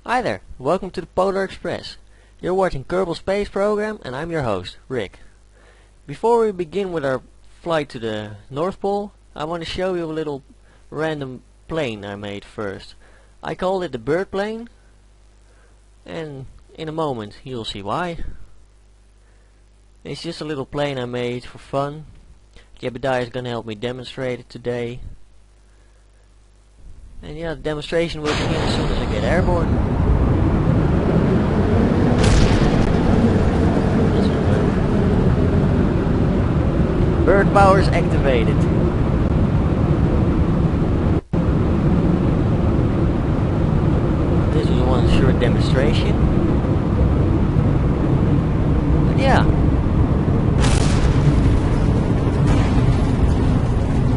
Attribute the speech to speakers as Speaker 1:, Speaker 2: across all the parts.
Speaker 1: Hi there, welcome to the Polar Express. You're watching Kerbal Space Program and I'm your host, Rick. Before we begin with our flight to the North Pole, I want to show you a little random plane I made first. I called it the bird plane, and in a moment you'll see why. It's just a little plane I made for fun. Jebediah is gonna help me demonstrate it today. And yeah, the demonstration will begin as soon as I get airborne. Bird powers activated. This was one short demonstration. But yeah.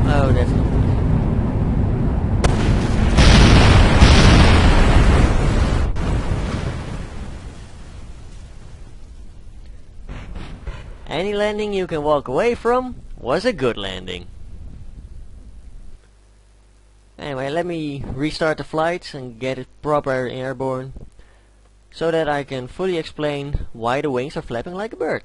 Speaker 1: Oh, that's not good. Any landing you can walk away from was a good landing. Anyway, let me restart the flight and get it proper airborne so that I can fully explain why the wings are flapping like a bird.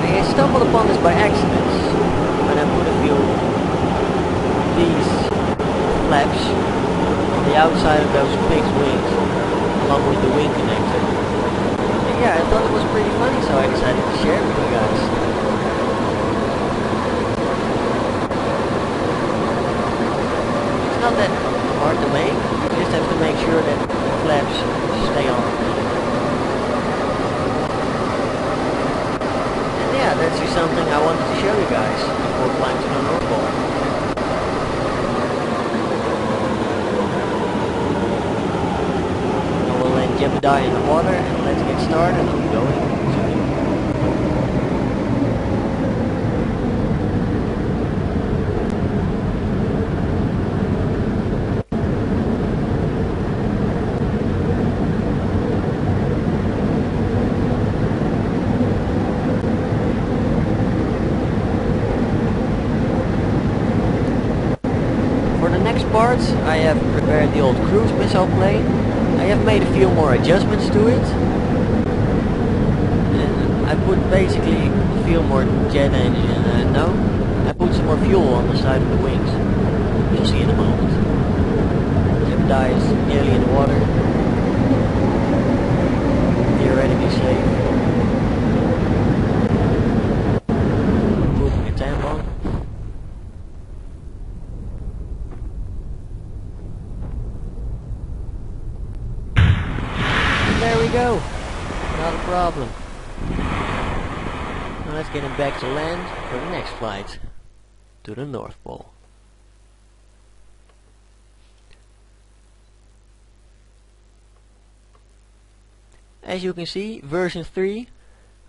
Speaker 1: I stumbled upon this by accident when I put a few of these flaps on the outside of those pig's wings along with the wing connector. And yeah, I thought it was pretty funny, so I decided to share it with you guys. It's not that hard to make, you just have to make sure that the flaps stay on. Yeah, that's just something I wanted to show you guys before flying to the North Pole. Now we'll land Jebediah in the water and let's get started on going to the moon. Parts, I have prepared the old cruise missile plane. I have made a few more adjustments to it, and I put basically a few more jet engine. No, I put some more fuel on the side of the wings. You'll see in a moment. Jebediah is nearly in the water, theoretically safe. Moving a tampon. There we go, not a problem. Now let's get him back to land for the next flight to the North Pole. As you can see, version 3,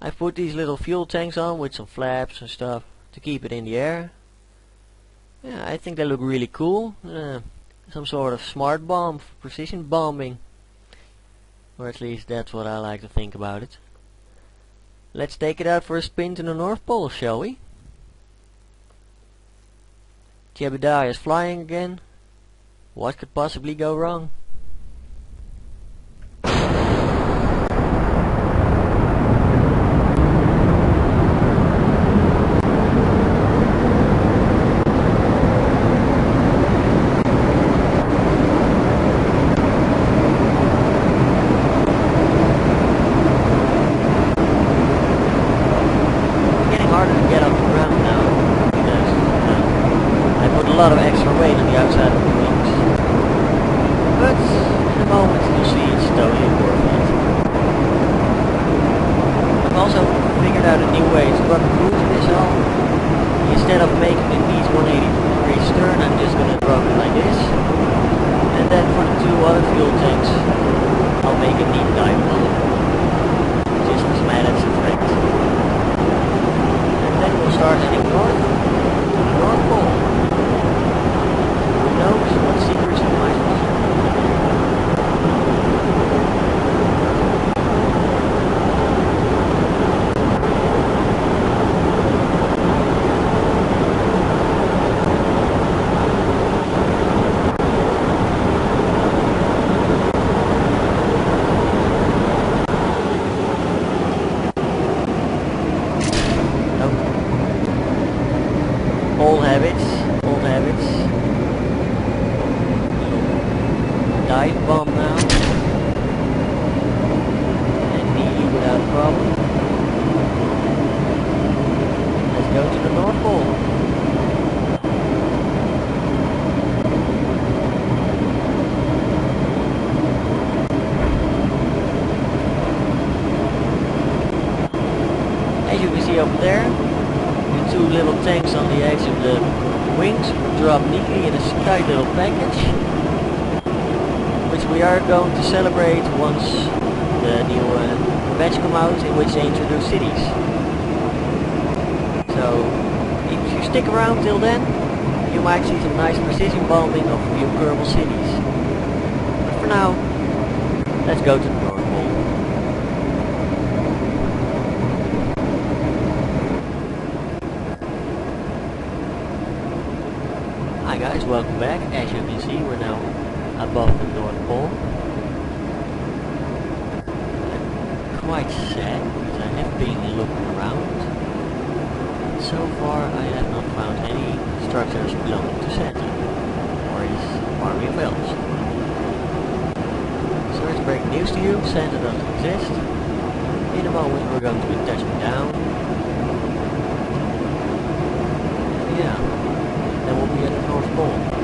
Speaker 1: I put these little fuel tanks on with some flaps and stuff to keep it in the air. Yeah, I think they look really cool. Some sort of smart bomb, precision bombing. Or at least that's what I like to think about it. Let's take it out for a spin to the North Pole, shall we? Jebediah is flying again. What could possibly go wrong? A lot of extra weight on the outside of the wings, but in a moment you'll see it's totally worth it. I've also figured out a new way to run a cruise missile. Instead of making it these 180 degrees stern, I'm just going to drop it like this, and then for the two other fuel tanks I'll make a deep dive on it, just for some added effect. And then we'll start heading north to the North Pole. Who knows what secrets we might find. dive bomb now. And easy without a problem. Let's go to the North Pole. As you can see over there, the two little tanks on the edge of the wings drop neatly in a tight little package, which we are going to celebrate once the new patch come out in which they introduce cities. So if you stick around till then, you might see some nice precision bombing of a few Kerbal cities. But for now, let's go to the North Pole. Hi guys, welcome back. As you can see, we're now above the North Pole. I'm quite sad because I have been looking around. So far I have not found any structures belonging to Santa or his army of elves. So it's breaking news to you, Santa doesn't exist. In a moment we're going to be touching down. Yeah. Then we'll be at the North Pole.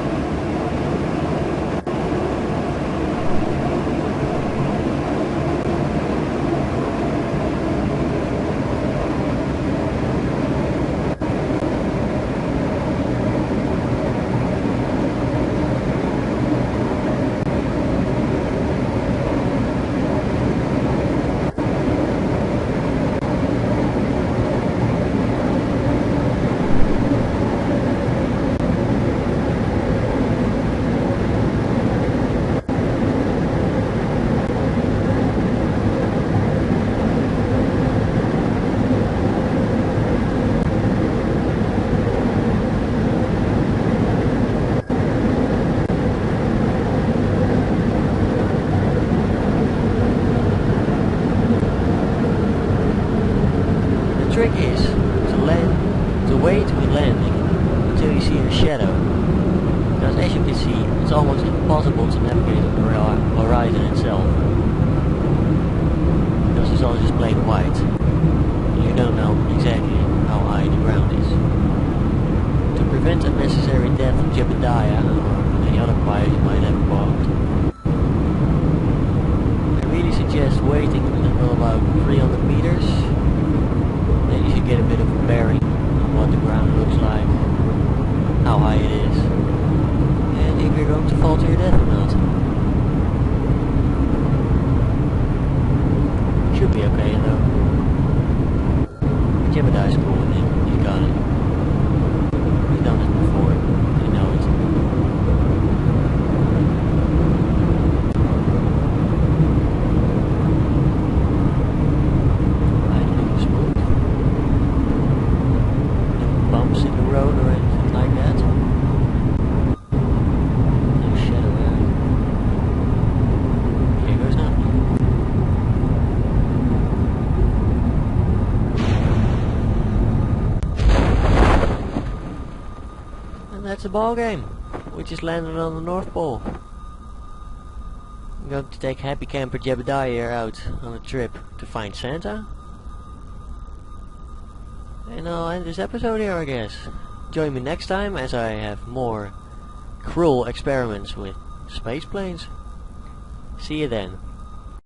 Speaker 1: The trick is to wait with landing until you see a shadow, because as you can see it's almost impossible to navigate on the horizon itself, because it's all just plain white. You don't know exactly how high the ground is. To prevent unnecessary death of Jebediah or any other players you might have involved, I really suggest waiting until about 300 meters. Then you should get a bit of a bearing on what the ground looks like, how high it is, and if you're going to fall to your death or not. Should be okay though. Jebediah's cool with it, you got it. He's done it before, you know it. In the road or anything like that. No shadow there. Here goes nothing. And that's the ball game. We just landed on the North Pole. I'm going to take Happy Camper Jebediah here out on a trip to find Santa. And I'll end this episode here, I guess. Join me next time as I have more cruel experiments with space planes. See you then.